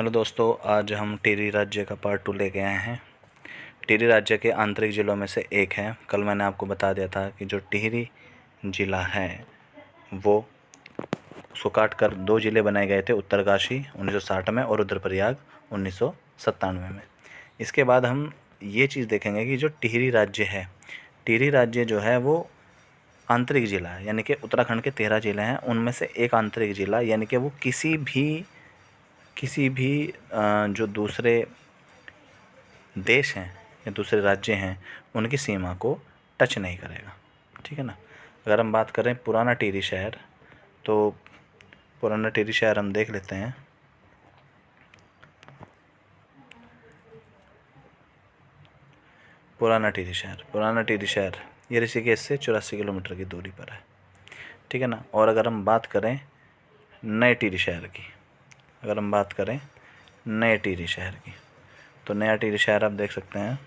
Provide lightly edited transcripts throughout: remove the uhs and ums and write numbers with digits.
Hello दोस्तों, आज हम टिहरी राज्य का पार्ट 2 लेके आए हैं। टिहरी राज्य के आंतरिक ज़िलों में से एक है। कल मैंने आपको बता दिया था कि जो टिहरी ज़िला है वो उसको काट कर 2 ज़िले बनाए गए थे, उत्तरकाशी 1960 में और रुद्रप्रयाग 1997 में। इसके बाद हम ये चीज़ देखेंगे कि जो टिहरी राज्य है, टिहरी राज्य जो है वो आंतरिक ज़िला है, यानी कि उत्तराखंड के 13 ज़िले हैं, उनमें से एक आंतरिक ज़िला, यानी कि वो किसी भी जो दूसरे देश हैं या दूसरे राज्य हैं उनकी सीमा को टच नहीं करेगा। ठीक है ना। अगर हम बात करें पुराना टिहरी शहर, तो पुराना टिहरी शहर हम देख लेते हैं। पुराना टिहरी शहर ये ऋषिकेश से 84 किलोमीटर की दूरी पर है। ठीक है ना। और अगर हम बात करें नए टिहरी शहर की, तो नया टिहरी शहर आप देख सकते हैं।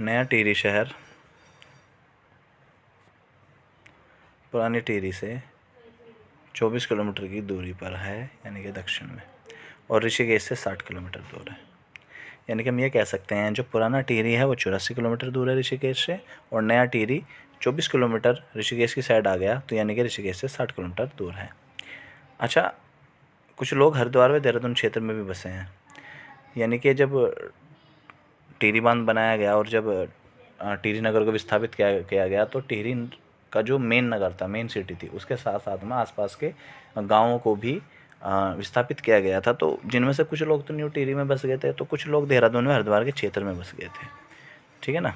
नया टिहरी शहर पुरानी टिहरी से 24 किलोमीटर की दूरी पर है, यानी कि दक्षिण में, और ऋषिकेश से 60 किलोमीटर दूर है। यानी कि हम ये कह सकते हैं जो पुराना टिहरी है वो 84 किलोमीटर दूर है ऋषिकेश से, और नया टिहरी 24 किलोमीटर ऋषिकेश की साइड आ गया, तो यानी कि ऋषिकेश से 60 किलोमीटर दूर है। अच्छा, कुछ लोग हरिद्वार व देहरादून क्षेत्र में भी बसे हैं। यानी कि जब टिहरी बांध बनाया गया और जब टिहरी नगर को विस्थापित किया गया, तो टिहरी का जो मेन नगर था, मेन सिटी थी, उसके साथ साथ में आसपास के गांवों को भी विस्थापित किया गया था। तो जिनमें से कुछ लोग तो न्यू टिहरी में बस गए थे, तो कुछ लोग देहरादून में हरिद्वार के क्षेत्र में बस गए थे। ठीक है ना।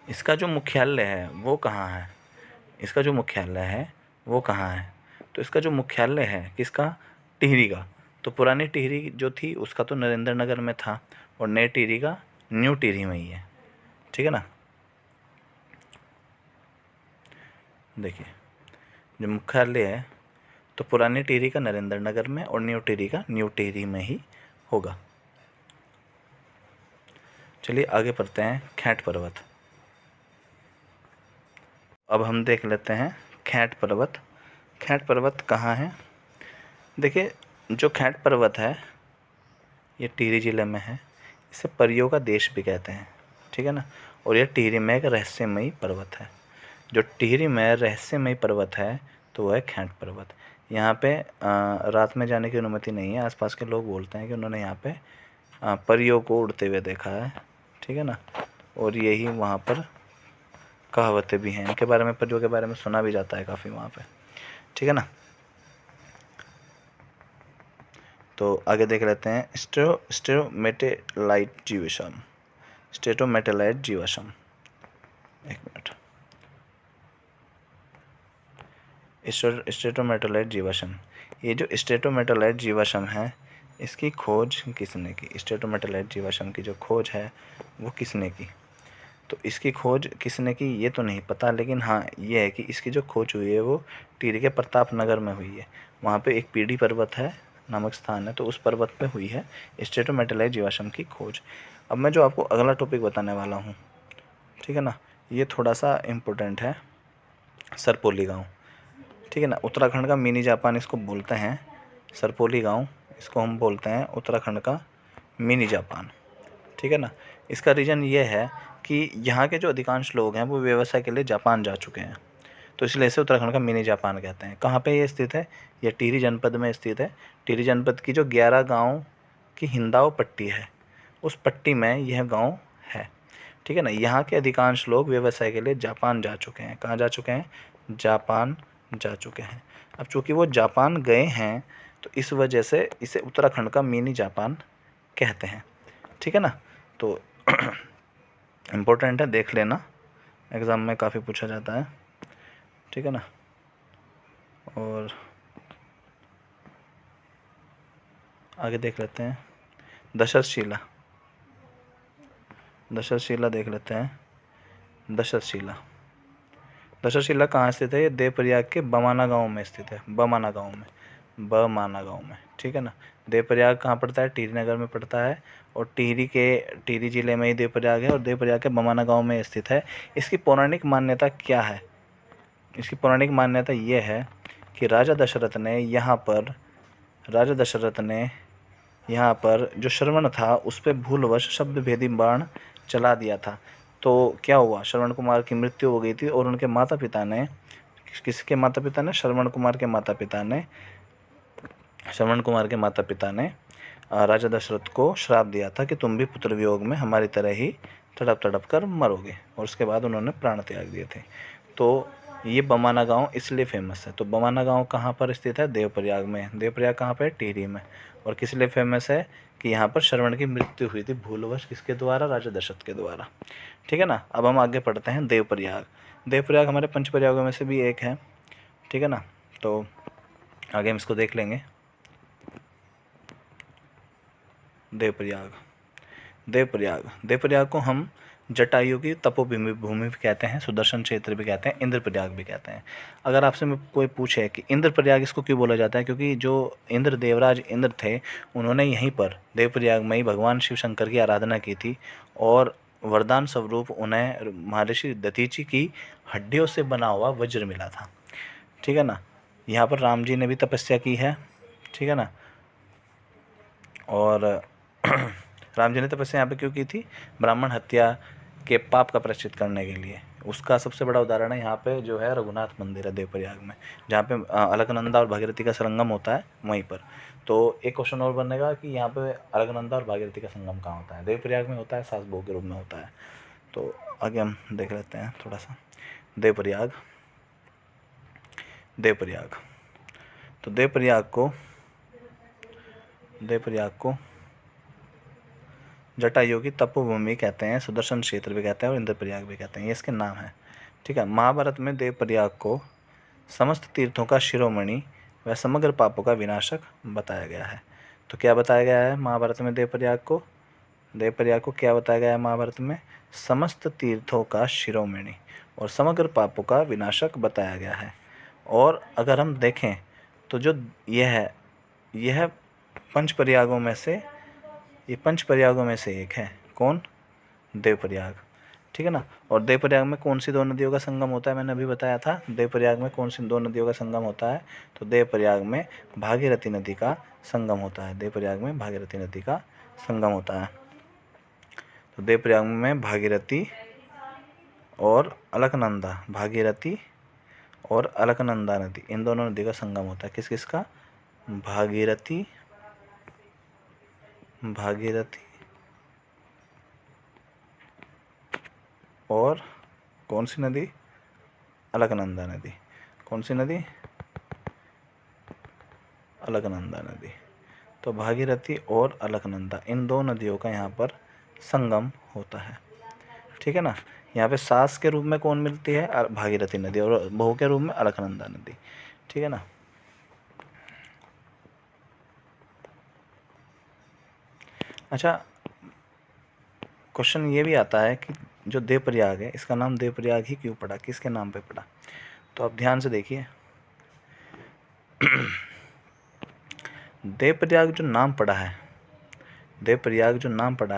इसका जो मुख्यालय है वो कहाँ है? तो इसका जो मुख्यालय है किसका? टिहरी का। तो पुरानी टिहरी जो थी उसका तो नरेंद्र नगर में था, और नई टिहरी का न्यू टिहरी में ही है। ठीक है ना। देखिए, जो मुख्यालय है तो पुरानी टिहरी का नरेंद्र नगर में और न्यू टिहरी का न्यू टिहरी में ही होगा। चलिए आगे पढ़ते हैं। खैट पर्वत। अब हम देख लेते हैं खैट पर्वत कहाँ है। देखिए, जो खैट पर्वत है ये टिहरी ज़िले में है। इसे परियों का देश भी कहते हैं। ठीक है ना। और यह टिहरी में एक रहस्यमयी पर्वत है। जो टिहरी में रहस्यमयी पर्वत है तो वह है खैट पर्वत। यहाँ पे रात में जाने की अनुमति नहीं है। आसपास के लोग बोलते हैं कि उन्होंने यहाँ पे परियों को उड़ते हुए देखा है। ठीक है ना। और यही वहाँ पर कहावतें भी हैं इनके बारे में, परियों के बारे में सुना भी जाता है काफ़ी वहाँ पे। ठीक है ना। तो आगे देख लेते हैं स्टेरोमेटेलाइट जीवाश्म। एक मिनट। स्टेटोमेटालाइट जीवाश्म, ये जो स्टेटोमेटालाइट जीवाश्म है इसकी खोज किसने की? स्टेटोमेटालाइट जीवाश्म की जो खोज है वो किसने की? तो इसकी खोज किसने की ये तो नहीं पता, लेकिन हाँ ये है कि इसकी जो खोज हुई है वो टिहरी के प्रताप नगर में हुई है। वहाँ पे एक पीढ़ी पर्वत है नामक स्थान है, तो उस पर्वत पे हुई है स्टेटोमेटालाइट जीवाश्म की खोज। अब मैं जो आपको अगला टॉपिक बताने वाला हूँ, ठीक है ना, ये थोड़ा सा इम्पोर्टेंट है। सरपोली गाँव। ठीक है ना। उत्तराखंड का मिनी जापान इसको बोलते हैं। सरपोली गांव इसको हम बोलते हैं उत्तराखंड का मिनी जापान। ठीक है ना। इसका रीज़न ये है कि यहाँ के जो अधिकांश लोग हैं वो व्यवसाय के लिए जापान जा चुके हैं, तो इसलिए इसे उत्तराखंड का मिनी जापान कहते हैं। कहाँ पे ये स्थित है? ये टिहरी जनपद में स्थित है। टिहरी जनपद की जो 11 गाँव की हिंदाव पट्टी है उस पट्टी में यह गाँव है। ठीक है ना। यहाँ के अधिकांश लोग व्यवसाय के लिए जापान जा चुके हैं। कहाँ जा चुके हैं? जापान जा चुके हैं। अब चूँकि वो जापान गए हैं तो इस वजह से इसे उत्तराखंड का मिनी जापान कहते हैं। ठीक है ना। तो इम्पोर्टेंट है, देख लेना, एग्ज़ाम में काफ़ी पूछा जाता है। ठीक है ना। और आगे देख लेते हैं दशरथशिला देख लेते हैं। दशरथशिला कहाँ स्थित है? ये देवप्रयाग के बमाना गांव में स्थित है। बमाना गांव में। ठीक है ना। देवप्रयाग कहाँ पड़ता है? टिहरी नगर में पड़ता है, और टिहरी जिले में ही देवप्रयाग है, और देवप्रयाग के बमाना गांव में स्थित है। इसकी पौराणिक मान्यता क्या है? इसकी पौराणिक मान्यता ये है कि राजा दशरथ ने यहाँ पर राजा दशरथ ने यहाँ पर जो श्रवण था उस पर भूलवश शब्द भेदी बाण चला दिया था। तो क्या हुआ, श्रवण कुमार की मृत्यु हो गई थी और उनके माता पिता ने, किसके माता पिता ने, श्रवण कुमार के माता पिता ने, श्रवण कुमार के माता पिता ने राजा दशरथ को श्राप दिया था कि तुम भी पुत्र वियोग में हमारी तरह ही तड़प तड़प कर मरोगे, और उसके बाद उन्होंने प्राण त्याग दिए थे। तो ये बमाना गांव इसलिए फेमस है। तो बमाना गांव कहाँ पर स्थित है? देवप्रयाग में। देवप्रयाग कहाँ पे है? टिहरी में। और किस लिए फेमस है? कि यहाँ पर श्रवण की मृत्यु हुई थी भूलवश, किसके द्वारा? राजा दशरथ के द्वारा। ठीक है ना। अब हम आगे पढ़ते हैं देवप्रयाग। देवप्रयाग हमारे पंचप्रयागों में से भी एक है। ठीक है ना। तो आगे हम इसको देख लेंगे। देवप्रयाग, देवप्रयाग को हम जटायु की तपोभूमि भी कहते हैं, सुदर्शन क्षेत्र भी कहते हैं, इंद्रप्रयाग भी कहते हैं। अगर आपसे में कोई पूछे कि इंद्रप्रयाग इसको क्यों बोला जाता है, क्योंकि जो इंद्र, देवराज इंद्र थे, उन्होंने यहीं पर देवप्रयाग में ही भगवान शिव शंकर की आराधना की थी और वरदान स्वरूप उन्हें महर्षि दधीचि की हड्डियों से बना हुआ वज्र मिला था। ठीक है ना। यहाँ पर राम जी ने भी तपस्या की है। ठीक है ना। और राम जी ने तपस्या यहाँ पे क्यों की थी? ब्राह्मण हत्या के पाप का प्रायश्चित करने के लिए। उसका सबसे बड़ा उदाहरण है यहाँ पे जो है रघुनाथ मंदिर है देवप्रयाग में, जहाँ पे अलकनंदा और भागीरथी का संगम होता है वहीं पर। तो एक क्वेश्चन और बनेगा कि यहाँ पे अलकनंदा और भागीरथी का संगम कहाँ होता है? देवप्रयाग में होता है, सासबहू के रूप में होता है। तो आगे हम देख लेते हैं थोड़ा सा देवप्रयाग। तो देवप्रयाग को जटायु की तपोभूमि कहते हैं, सुदर्शन क्षेत्र भी कहते हैं और इंद्रप्रयाग भी कहते हैं। ये इसके नाम है। ठीक है। महाभारत में देवप्रयाग को समस्त तीर्थों का शिरोमणि व समग्र पापों का विनाशक बताया गया है। तो क्या बताया गया है महाभारत में देवप्रयाग को? देवप्रयाग को क्या बताया गया है महाभारत में? समस्त तीर्थों का शिरोमणि और समग्र पापों का विनाशक बताया गया है। और अगर हम देखें तो जो यह पंचप्रयागों में से, ये पंचप्रयागों में से एक है। कौन? देवप्रयाग। ठीक है ना। और देवप्रयाग में कौन सी दो नदियों का संगम होता है? मैंने अभी बताया था। देवप्रयाग में कौन सी दो नदियों का संगम होता है? तो देवप्रयाग में भागीरथी नदी का संगम होता है। देवप्रयाग में भागीरथी नदी का संगम होता है। तो देवप्रयाग में भागीरथी और अलकनंदा, भागीरथी और अलकनंदा नदी, इन दोनों नदी का संगम होता है। किस किस का? भागीरथी और कौन सी नदी? अलकनंदा नदी। कौन सी नदी? अलकनंदा नदी। तो भागीरथी और अलकनंदा, इन दो नदियों का यहाँ पर संगम होता है। ठीक है ना। यहाँ पे सास के रूप में कौन मिलती है? भागीरथी नदी, और बहू के रूप में अलकनंदा नदी। ठीक है ना। अच्छा, क्वेश्चन ये भी आता है कि जो देवप्रयाग है, इसका नाम देवप्रयाग ही क्यों पड़ा? किसके नाम पे पड़ा? तो आप ध्यान से देखिए। देवप्रयाग जो नाम पड़ा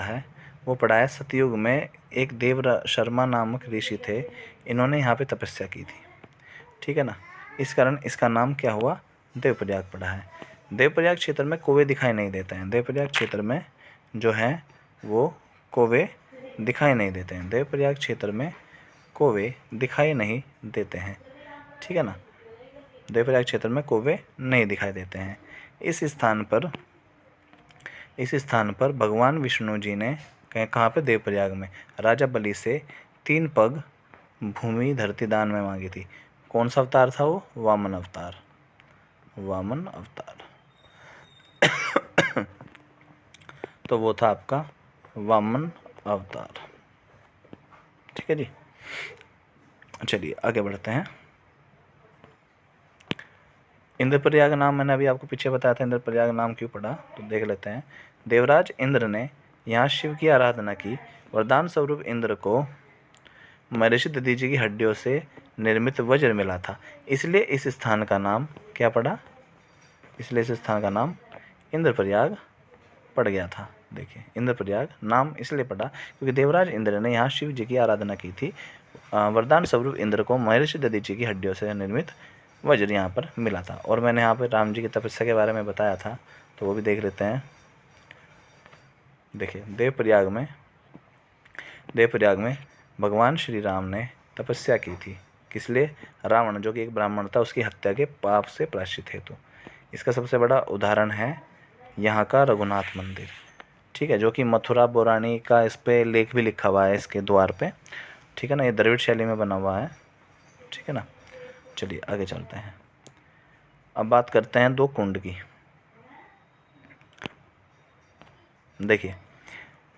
है, वो पड़ा है सतयुग में। एक देव शर्मा नामक ऋषि थे, इन्होंने यहाँ पे तपस्या की थी। ठीक है ना। इस कारण इसका नाम क्या हुआ? देवप्रयाग पड़ा है। देवप्रयाग क्षेत्र में कौवे दिखाई नहीं देते हैं। देवप्रयाग क्षेत्र में जो है वो कौवे दिखाई नहीं देते हैं। देवप्रयाग क्षेत्र में कौवे दिखाई नहीं देते हैं। ठीक है ना। देवप्रयाग क्षेत्र में कौवे नहीं दिखाई देते हैं। इस स्थान पर भगवान विष्णु जी ने कहाँ पे? देवप्रयाग में राजा बलि से 3 पग भूमि धरती दान में मांगी थी। कौन सा अवतार था वो? वामन अवतार। तो वो था आपका वामन अवतार। ठीक है जी। चलिए आगे बढ़ते हैं। इंद्रप्रयाग नाम मैंने अभी आपको पीछे बताया था, इंद्रप्रयाग नाम क्यों पड़ा, तो देख लेते हैं। देवराज इंद्र ने यहाँ शिव की आराधना की। वरदान स्वरूप इंद्र को महर्षि दधीचि की हड्डियों से निर्मित वज्र मिला था, इसलिए इस स्थान का नाम क्या पड़ा? इसलिए इस स्थान का नाम इंद्रप्रयाग पड़ गया था। देखिए, इंद्रप्रयाग नाम इसलिए पड़ा क्योंकि देवराज इंद्र ने यहाँ शिव जी की आराधना की थी। वरदान स्वरूप इंद्र को महर्षि दधीचि की हड्डियों से निर्मित वज्र यहाँ पर मिला था। और मैंने यहाँ पर राम जी की तपस्या के बारे में बताया था, तो वो भी देख लेते हैं। देखिए, देवप्रयाग में भगवान श्री राम ने तपस्या की थी। किस लिए? रावण जो कि एक ब्राह्मण था, उसकी हत्या के पाप से प्रायश्चित हेतु। इसका सबसे बड़ा उदाहरण है यहाँ का रघुनाथ मंदिर, ठीक है, जो कि मथुरा पौराणी का इस पे लेख भी लिखा हुआ है इसके द्वार पे, ठीक है ना। ये द्रविड़ शैली में बना हुआ है, ठीक है ना। चलिए आगे चलते हैं। अब बात करते हैं 2 कुंड की। देखिए,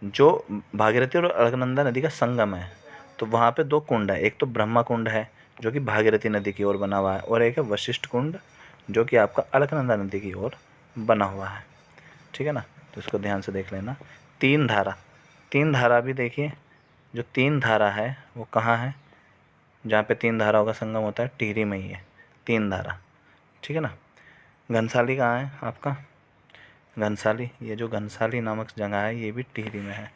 जो भागीरथी और अलकनंदा नदी का संगम है, तो वहाँ पे 2 कुंड है। एक तो ब्रह्मा कुंड है जो कि भागीरथी नदी की ओर बना हुआ है, और एक है वशिष्ठ कुंड जो कि आपका अलकनंदा नदी की ओर बना हुआ है, ठीक है ना। तो इसको ध्यान से देख लेना। 3 धारा भी देखिए, जो 3 धारा है वो कहाँ है? जहाँ पे 3 धाराओं का संगम होता है, टिहरी में ही है 3 धारा, ठीक है ना। घनसाली कहाँ है आपका? घनसाली, ये जो घनसाली नामक जगह है ये भी टिहरी में है,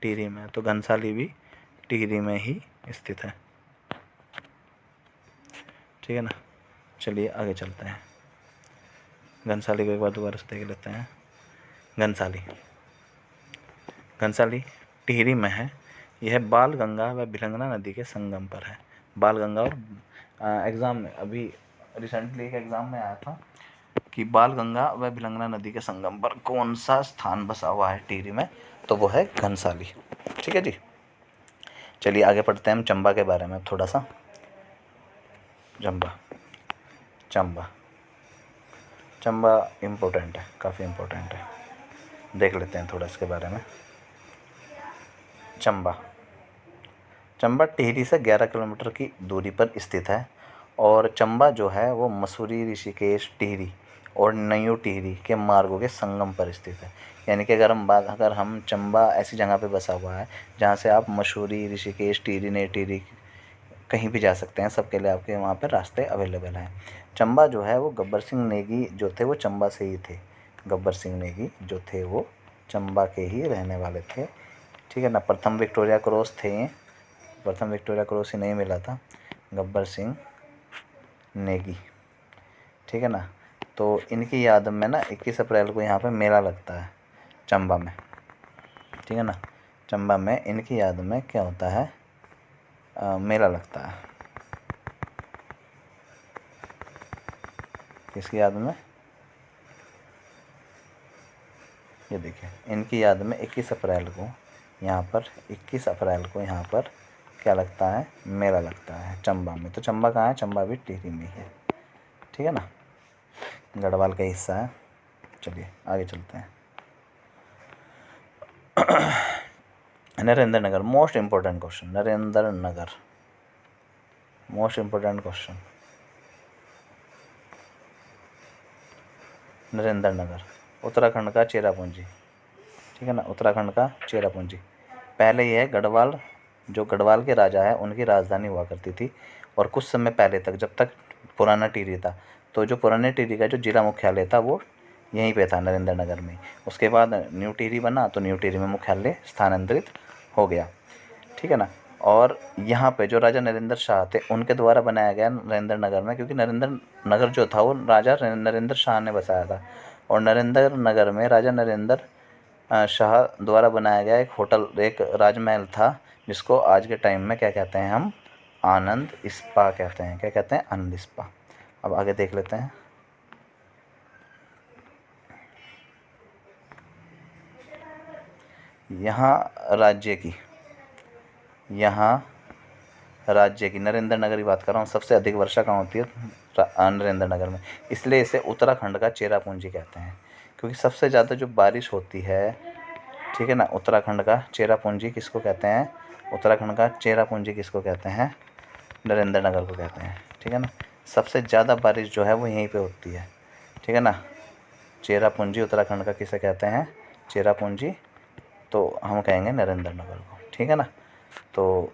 टिहरी में है। तो घनसाली भी टिहरी में ही स्थित है, ठीक है ना। चलिए आगे चलते हैं। घनसाली को एक बार दोबारा से देख लेते हैं। घनसाली टिहरी में है। यह बाल गंगा व भिलंगना नदी के संगम पर है। बाल गंगा, और एग्ज़ाम में अभी रिसेंटली एक एग्ज़ाम में आया था कि बाल गंगा व भिलंगना नदी के संगम पर कौन सा स्थान बसा हुआ है टिहरी में, तो वो है घनसाली, ठीक है जी। चलिए आगे पढ़ते हैं हम चंबा के बारे में थोड़ा सा। चंबा इम्पोर्टेंट है, काफ़ी इम्पोर्टेंट है, देख लेते हैं थोड़ा इसके बारे में। चंबा टिहरी से 11 किलोमीटर की दूरी पर स्थित है, और चंबा जो है वो मसूरी, ऋषिकेश, टिहरी और नयूं टिहरी के मार्गों के संगम पर स्थित है। यानी कि अगर हम चंबा ऐसी जगह पे बसा हुआ है जहाँ से आप मसूरी, ऋषिकेश, टिहरी, नई टिहरी कहीं भी जा सकते हैं, सबके लिए आपके वहाँ पर रास्ते अवेलेबल हैं। चंबा जो है वो गब्बर सिंह नेगी जो थे वो चंबा से ही थे। गब्बर सिंह नेगी जो थे वो चंबा के ही रहने वाले थे, ठीक है ना। प्रथम विक्टोरिया क्रॉस ही नहीं मिला था, गब्बर सिंह नेगी, ठीक है ना। तो इनकी याद में ना 21 अप्रैल को यहाँ पे मेला लगता है चंबा में, ठीक है ना। चंबा में इनकी याद में क्या होता है? मेला लगता है। किसकी याद में? ये देखिए, इनकी याद में 21 अप्रैल को यहाँ पर क्या लगता है? मेला लगता है चंबा में। तो चंबा कहाँ है? चंबा भी टिहरी में ही है, ठीक है ना, गढ़वाल का हिस्सा है। चलिए आगे चलते हैं। Narendra Nagar, most important question. Narendra Nagar Uttarakhand का चेरापूंजी, ठीक है ना, उत्तराखंड का चेरापूंजी। पहले यह गढ़वाल, जो गढ़वाल के राजा है उनकी राजधानी हुआ करती थी, और कुछ समय पहले तक, जब तक पुराना टिहरी था, तो जो पुराने टिहरी का जो जिला मुख्यालय था वो यहीं पे था, नरेंद्र नगर में। उसके बाद न्यू टिहरी बना, तो न्यू टिहरी में मुख्यालय स्थानांतरित हो गया, ठीक है ना। और यहाँ पे जो राजा नरेंद्र शाह थे उनके द्वारा बनाया गया नरेंद्र नगर में, क्योंकि नरेंद्र नगर जो था वो राजा नरेंद्र शाह ने बसाया था, और नरेंद्र नगर में राजा नरेंद्र शाह द्वारा बनाया गया एक होटल, एक राजमहल था, जिसको आज के टाइम में क्या कहते हैं? हम आनंद स्पा कहते हैं। क्या कहते हैं? आनंद स्पा। अब आगे देख लेते हैं। यहाँ राज्य की नरेंद्र नगर की बात कर रहा हूँ, सबसे अधिक वर्षा कहाँ होती है? नरेंद्र नगर में। इसलिए इसे उत्तराखंड का चेरापूंजी कहते हैं, क्योंकि सबसे ज़्यादा जो बारिश होती है, ठीक है ना। उत्तराखंड का चेरापूंजी किसको कहते हैं? नरेंद्र नगर को कहते हैं, ठीक है ना। सबसे ज़्यादा बारिश जो है वो यहीं पे होती है, ठीक है ना। चेरापूंजी उत्तराखंड का किसे कहते हैं? चेरापूंजी, तो हम कहेंगे नरेंद्र नगर को, ठीक है ना। तो